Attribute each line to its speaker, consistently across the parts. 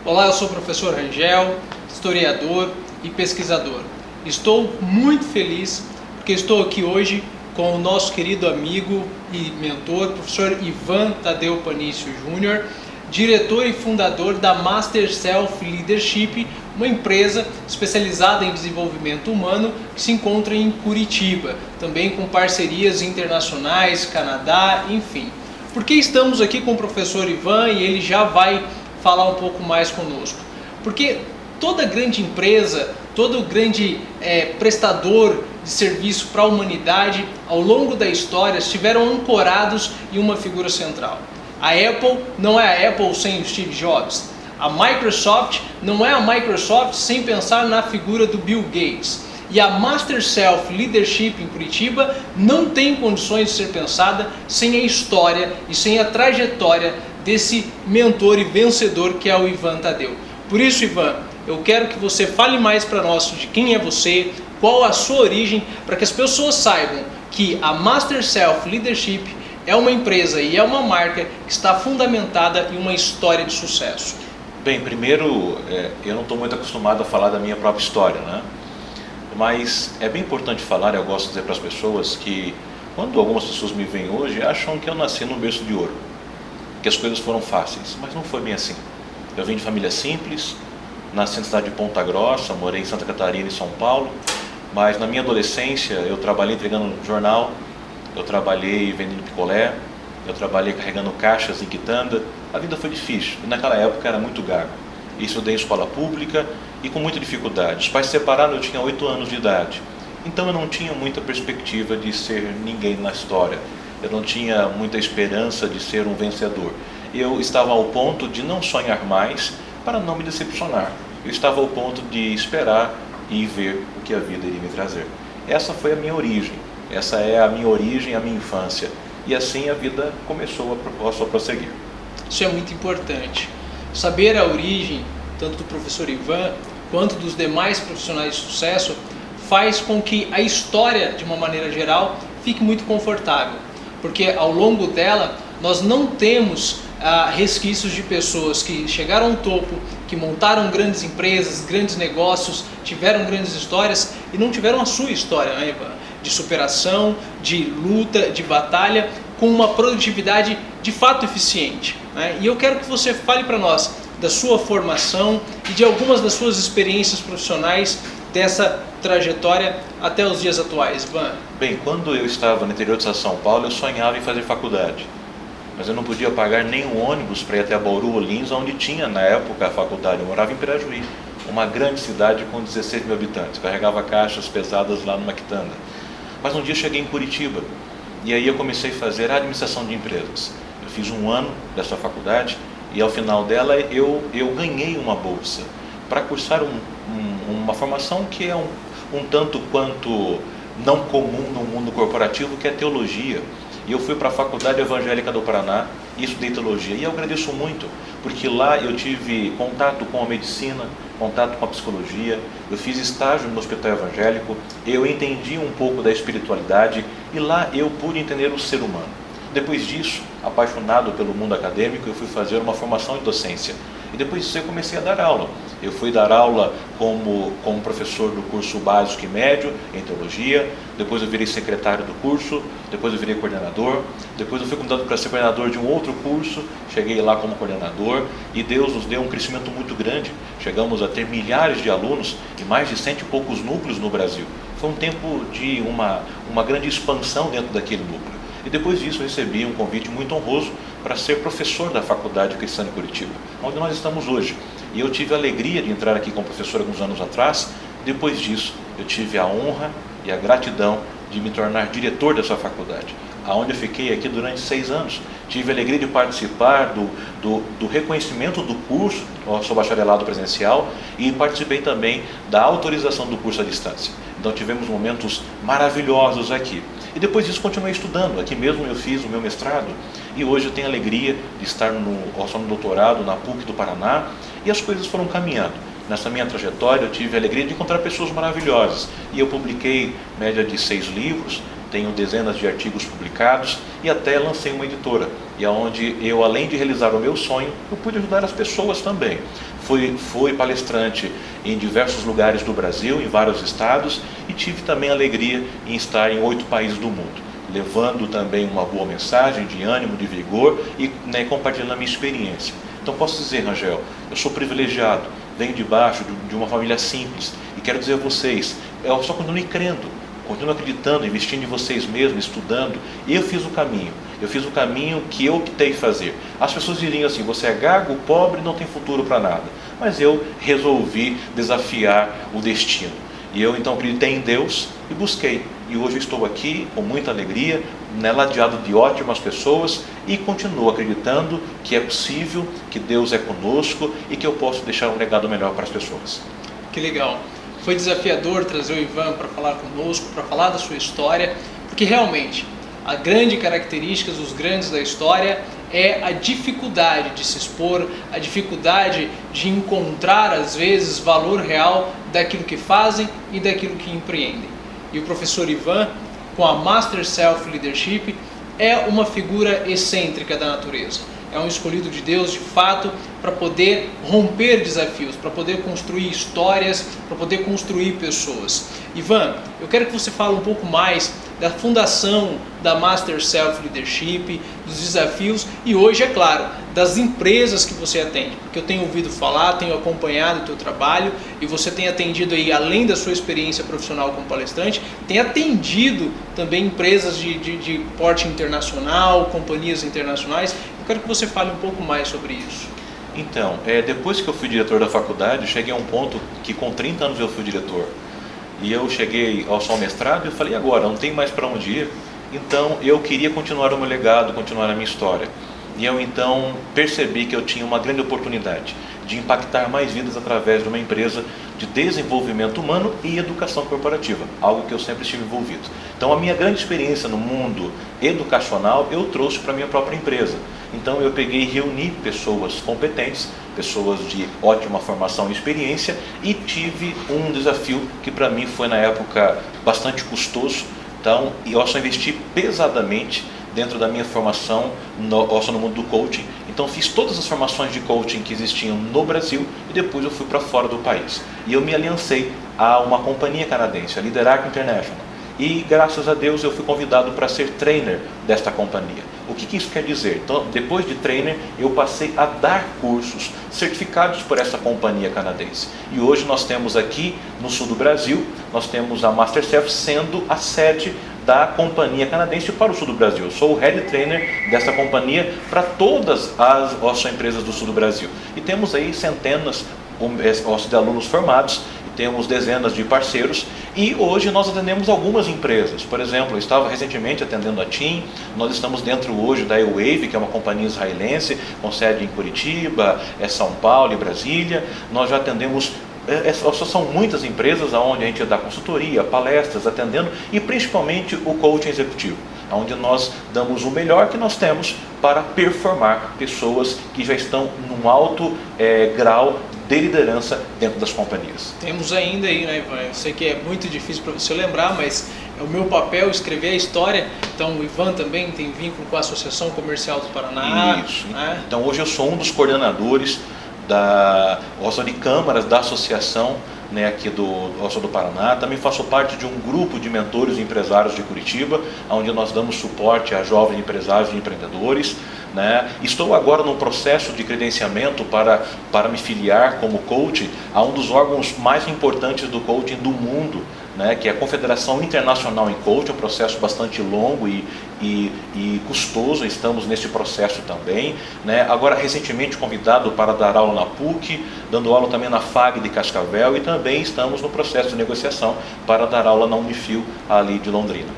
Speaker 1: Olá, eu sou o professor Rangel, historiador e pesquisador. Estou muito feliz porque estou aqui hoje com o nosso querido amigo e mentor, professor Ivan Tadeu Panício Júnior, diretor e fundador da Master Self Leadership, uma empresa especializada em desenvolvimento humano que se encontra em Curitiba, também com parcerias internacionais, Canadá, enfim. Por que estamos aqui com o professor Ivan e ele já vai falar um pouco mais conosco? Porque toda grande empresa, todo grande prestador de serviço para a humanidade, ao longo da história, estiveram ancorados em uma figura central. A Apple não é a Apple sem o Steve Jobs. A Microsoft não é a Microsoft sem pensar na figura do Bill Gates. E a Master Self Leadership em Curitiba não tem condições de ser pensada sem a história e sem a trajetória desse mentor e vencedor que é o Ivan Tadeu. Por isso, Ivan, eu quero que você fale mais para nós de quem é você, qual a sua origem, para que as pessoas saibam que a Master Self Leadership é uma empresa e é uma marca que está fundamentada em uma história de sucesso.
Speaker 2: Bem, primeiro, eu não estou muito acostumado a falar da minha própria história, né? Mas é bem importante falar, eu gosto de dizer para as pessoas que quando algumas pessoas me veem hoje, acham que eu nasci num berço de ouro, que as coisas foram fáceis, mas não foi bem assim. Eu vim de família simples, nasci na cidade de Ponta Grossa, morei em Santa Catarina e São Paulo, mas na minha adolescência eu trabalhei entregando jornal, eu trabalhei vendendo picolé, eu trabalhei carregando caixas em quitanda. A vida foi difícil e naquela época era muito gago. Estudei em escola pública e com muita dificuldade. Os pais se separaram, eu tinha 8 anos de idade. Então eu não tinha muita perspectiva de ser ninguém na história. Eu não tinha muita esperança de ser um vencedor. Eu estava ao ponto de não sonhar mais para não me decepcionar. Eu estava ao ponto de esperar e ver o que a vida iria me trazer. Essa foi a minha origem. Essa é a minha origem, a minha infância. E assim a vida começou a prosseguir.
Speaker 1: Isso é muito importante. Saber a origem, tanto do professor Ivan, quanto dos demais profissionais de sucesso, faz com que a história, de uma maneira geral, fique muito confortável. Porque ao longo dela, nós não temos resquícios de pessoas que chegaram ao topo, que montaram grandes empresas, grandes negócios, tiveram grandes histórias e não tiveram a sua história, né, Ivan? De superação, de luta, de batalha, com uma produtividade de fato eficiente, né? E eu quero que você fale para nós da sua formação e de algumas das suas experiências profissionais dessa trajetória até os dias atuais, Ivan.
Speaker 2: Bem, quando eu estava no interior de São Paulo, eu sonhava em fazer faculdade. Mas eu não podia pagar nem um ônibus para ir até Bauru ou Lins, onde tinha na época a faculdade. Eu morava em Pirajuí, uma grande cidade com 16 mil habitantes. Carregava caixas pesadas lá numa quitanda. Mas um dia eu cheguei em Curitiba e aí eu comecei a fazer a administração de empresas. Eu fiz um ano dessa faculdade e ao final dela eu ganhei uma bolsa para cursar uma formação que é um tanto quanto não comum no mundo corporativo, que é teologia. E eu fui para a Faculdade Evangélica do Paraná e estudei teologia. E eu agradeço muito, porque lá eu tive contato com a medicina, contato com a psicologia, eu fiz estágio no hospital evangélico, eu entendi um pouco da espiritualidade e lá eu pude entender o ser humano. Depois disso, apaixonado pelo mundo acadêmico, eu fui fazer uma formação em docência. E depois disso eu comecei a dar aula. Eu fui dar aula como professor do curso básico e médio em teologia, depois eu virei secretário do curso, depois eu virei coordenador, depois eu fui convidado para ser coordenador de um outro curso, cheguei lá como coordenador e Deus nos deu um crescimento muito grande. Chegamos a ter milhares de alunos e mais de 100 e poucos núcleos no Brasil. Foi um tempo de uma grande expansão dentro daquele núcleo. E depois disso eu recebi um convite muito honroso para ser professor da Faculdade Cristã de Curitiba, onde nós estamos hoje. E eu tive a alegria de entrar aqui como professor alguns anos atrás. Depois disso, eu tive a honra e a gratidão de me tornar diretor dessa faculdade, aonde eu fiquei aqui durante 6 anos. Tive a alegria de participar do reconhecimento do curso, nosso bacharelado presencial, e participei também da autorização do curso à distância. Então tivemos momentos maravilhosos aqui. E depois disso continuei estudando. Aqui mesmo eu fiz o meu mestrado e hoje eu tenho a alegria de estar no doutorado na PUC do Paraná e as coisas foram caminhando. Nessa minha trajetória eu tive a alegria de encontrar pessoas maravilhosas e eu publiquei média de 6 livros, tenho dezenas de artigos publicados e até lancei uma editora, e onde eu, além de realizar o meu sonho, eu pude ajudar as pessoas também. Fui palestrante em diversos lugares do Brasil, em vários estados, e tive também a alegria em estar em 8 países do mundo, levando também uma boa mensagem de ânimo, de vigor e compartilhando a minha experiência. Então posso dizer, Rangel, eu sou privilegiado, venho de baixo de uma família simples, e quero dizer a vocês, eu só continue crendo, continuo acreditando, investindo em vocês mesmos, estudando. Eu fiz o caminho que eu optei fazer. As pessoas diriam assim, você é gago, pobre, não tem futuro para nada. Mas eu resolvi desafiar o destino. E eu então acreditei em Deus e busquei. E hoje eu estou aqui com muita alegria, ladeado de ótimas pessoas, e continuo acreditando que é possível, que Deus é conosco e que eu posso deixar um legado melhor para as pessoas.
Speaker 1: Que legal! Foi desafiador trazer o Ivan para falar conosco, para falar da sua história, porque realmente a grande característica dos grandes da história é a dificuldade de se expor, a dificuldade de encontrar às vezes valor real daquilo que fazem e daquilo que empreendem. E o professor Ivan, com a Master Self Leadership, é uma figura excêntrica da natureza. É um escolhido de Deus, de fato, para poder romper desafios, para poder construir histórias, para poder construir pessoas. Ivan, eu quero que você fale um pouco mais da fundação da Master Self Leadership, dos desafios e hoje, é claro, das empresas que você atende. Porque eu tenho ouvido falar, tenho acompanhado o teu trabalho e você tem atendido aí, além da sua experiência profissional como palestrante, tem atendido também empresas de porte internacional, companhias internacionais. Eu quero que você fale um pouco mais sobre isso.
Speaker 2: Então, depois que eu fui diretor da faculdade, cheguei a um ponto que com 30 anos eu fui diretor. E eu cheguei ao mestrado e eu falei, agora, não tem mais para onde ir. Então, eu queria continuar o meu legado, continuar a minha história. E eu então percebi que eu tinha uma grande oportunidade de impactar mais vidas através de uma empresa de desenvolvimento humano e educação corporativa, algo que eu sempre estive envolvido. Então a minha grande experiência no mundo educacional eu trouxe para a minha própria empresa. Então eu peguei e reuni pessoas competentes, pessoas de ótima formação e experiência, e tive um desafio que para mim foi na época bastante custoso. Então eu só investi pesadamente dentro da minha formação no mundo do coaching. Então fiz todas as formações de coaching que existiam no Brasil e depois eu fui para fora do país. E eu me aliancei a uma companhia canadense, a Liderac International. E graças a Deus eu fui convidado para ser trainer desta companhia. O que isso quer dizer? Então, depois de trainer, eu passei a dar cursos certificados por essa companhia canadense. E hoje nós temos aqui no sul do Brasil, nós temos a MasterChef sendo a sede da companhia canadense para o sul do Brasil. Eu sou o head trainer dessa companhia para todas as empresas do sul do Brasil. E temos aí centenas de alunos formados, e temos dezenas de parceiros, e hoje nós atendemos algumas empresas. Por exemplo, eu estava recentemente atendendo a TIM, nós estamos dentro hoje da E-Wave, que é uma companhia israelense, com sede em Curitiba, São Paulo e Brasília. Nós já atendemos são muitas empresas onde a gente dá consultoria, palestras, atendendo, e principalmente o coaching executivo, onde nós damos o melhor que nós temos para performar pessoas que já estão num alto grau de liderança dentro das companhias.
Speaker 1: Temos ainda aí, né, Ivan? Eu sei que é muito difícil para você lembrar, mas é o meu papel escrever a história. Então o Ivan também tem vínculo com a Associação Comercial do Paraná.
Speaker 2: Isso.
Speaker 1: Né?
Speaker 2: Então hoje eu sou um dos coordenadores de câmaras da associação, né, aqui do Paraná. Também faço parte de um grupo de mentores e empresários de Curitiba, onde nós damos suporte a jovens empresários e empreendedores. Né? Estou agora no processo de credenciamento para me filiar como coach a um dos órgãos mais importantes do coaching do mundo, né, que é a Confederação Internacional em Coaching, um processo bastante longo e custoso. Estamos nesse processo também, né? Agora recentemente convidado para dar aula na PUC, dando aula também na FAG de Cascavel, e também estamos no processo de negociação para dar aula na Unifil ali de Londrina.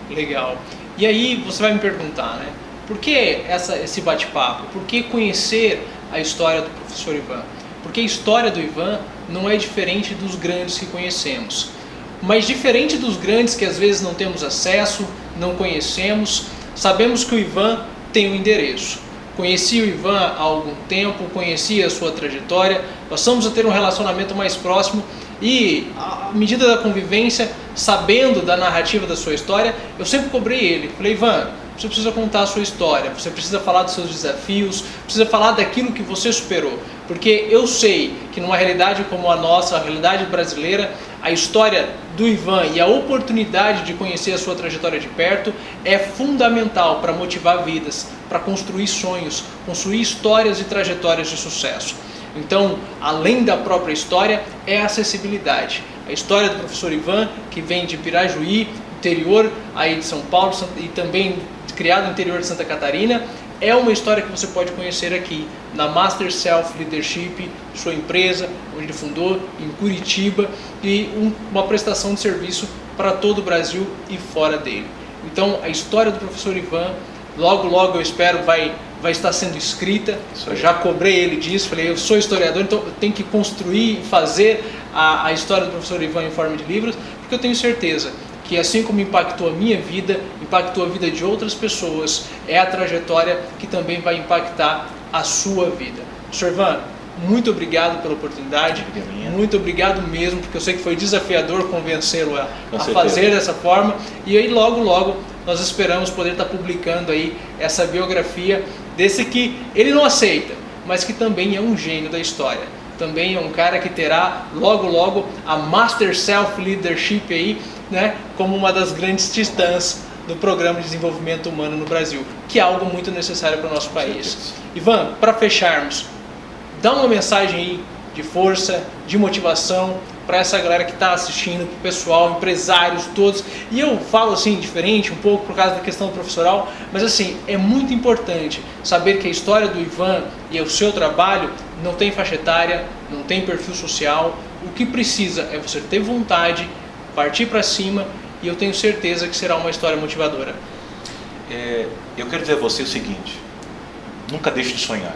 Speaker 1: Legal. E aí você vai me perguntar, né? Por que esse bate-papo? Por que conhecer a história do professor Ivan? Porque a história do Ivan não é diferente dos grandes que conhecemos. Mas diferente dos grandes que às vezes não temos acesso, não conhecemos, sabemos que o Ivan tem um endereço. conheci o Ivan há algum tempo, conheci a sua trajetória, passamos a ter um relacionamento mais próximo e, à medida da convivência, sabendo da narrativa da sua história, eu sempre cobrei ele. Falei, Ivan, você precisa contar a sua história, você precisa falar dos seus desafios, precisa falar daquilo que você superou. Porque eu sei que numa realidade como a nossa, a realidade brasileira, a história do Ivan e a oportunidade de conhecer a sua trajetória de perto é fundamental para motivar vidas, para construir sonhos, construir histórias e trajetórias de sucesso. Então, além da própria história, é a acessibilidade. A história do professor Ivan, que vem de Pirajuí, interior aí de São Paulo e também criado no interior de Santa Catarina, é uma história que você pode conhecer aqui na Master Self Leadership, sua empresa, onde ele fundou, em Curitiba, e uma prestação de serviço para todo o Brasil e fora dele. Então, a história do professor Ivan, logo eu espero, vai estar sendo escrita. Eu já cobrei ele disso, falei, eu sou historiador, então eu tenho que construir e fazer a história do professor Ivan em forma de livros, porque eu tenho certeza que assim como impactou a minha vida, impactou a vida de outras pessoas, é a trajetória que também vai impactar a sua vida. Sr. Ivan, muito obrigado pela oportunidade, muito obrigado mesmo, porque eu sei que foi desafiador convencê-lo a fazer dessa forma, e aí logo nós esperamos poder estar publicando aí essa biografia desse que ele não aceita, mas que também é um gênio da história. Também é um cara que terá logo a Master Self Leadership aí, né, como uma das grandes titãs do Programa de Desenvolvimento Humano no Brasil, que é algo muito necessário para o nosso país. Ivan, para fecharmos, dá uma mensagem aí de força, de motivação para essa galera que está assistindo, para o pessoal, empresários, todos. E eu falo assim, diferente um pouco por causa da questão profissional, mas assim, é muito importante saber que a história do Ivan e o seu trabalho não tem faixa etária, não tem perfil social. O que precisa é você ter vontade, partir para cima, e eu tenho certeza que será uma história motivadora.
Speaker 2: Eu quero dizer a você o seguinte, nunca deixe de sonhar.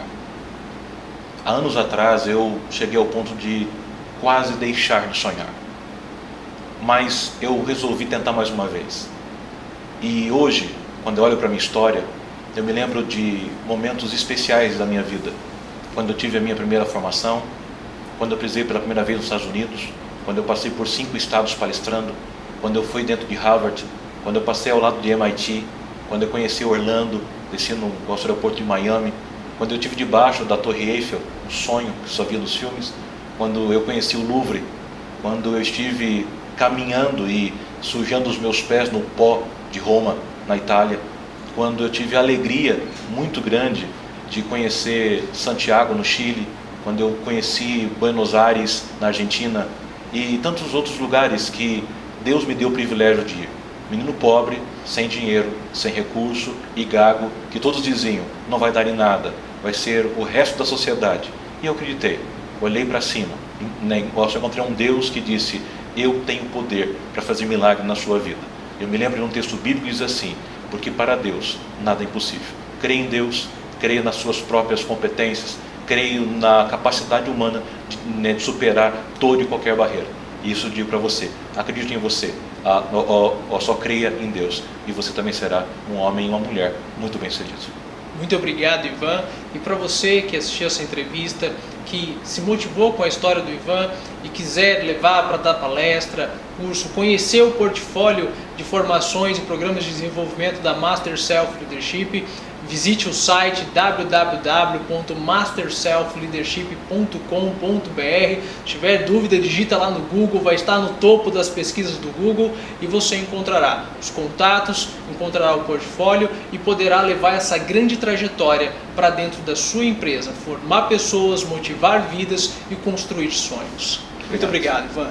Speaker 2: Há anos atrás eu cheguei ao ponto de quase deixar de sonhar, mas eu resolvi tentar mais uma vez. E hoje, quando eu olho para a minha história, eu me lembro de momentos especiais da minha vida. Quando eu tive a minha primeira formação, quando eu pisei pela primeira vez nos Estados Unidos, quando eu passei por 5 estados palestrando, quando eu fui dentro de Harvard, quando eu passei ao lado de MIT, quando eu conheci Orlando, desci no nosso aeroporto de Miami, quando eu estive debaixo da Torre Eiffel, um sonho que só via nos filmes, quando eu conheci o Louvre, quando eu estive caminhando e sujando os meus pés no pó de Roma, na Itália, quando eu tive a alegria muito grande de conhecer Santiago, no Chile, quando eu conheci Buenos Aires, na Argentina, e tantos outros lugares que Deus me deu o privilégio de ir. Menino pobre, sem dinheiro, sem recurso e gago, que todos diziam, não vai dar em nada, vai ser o resto da sociedade. E eu acreditei, olhei para cima, eu encontrei um Deus que disse, eu tenho poder para fazer milagre na sua vida. Eu me lembro de um texto bíblico que diz assim, porque para Deus nada é impossível. Creia em Deus, creia nas suas próprias competências, creio na capacidade humana de superar toda e qualquer barreira. E isso eu digo para você, acredite em você, só creia em Deus e você também será um homem e uma mulher muito bem sucedidos.
Speaker 1: Muito obrigado, Ivan. E para você que assistiu essa entrevista, que se motivou com a história do Ivan e quiser levar para dar palestra, curso, conhecer o portfólio de formações e programas de desenvolvimento da Master Self Leadership, visite o site www.masterselfleadership.com.br. Se tiver dúvida, digita lá no Google, vai estar no topo das pesquisas do Google e você encontrará os contatos, encontrará o portfólio e poderá levar essa grande trajetória para dentro da sua empresa, formar pessoas, motivar vidas e construir sonhos. Muito obrigado, Ivan.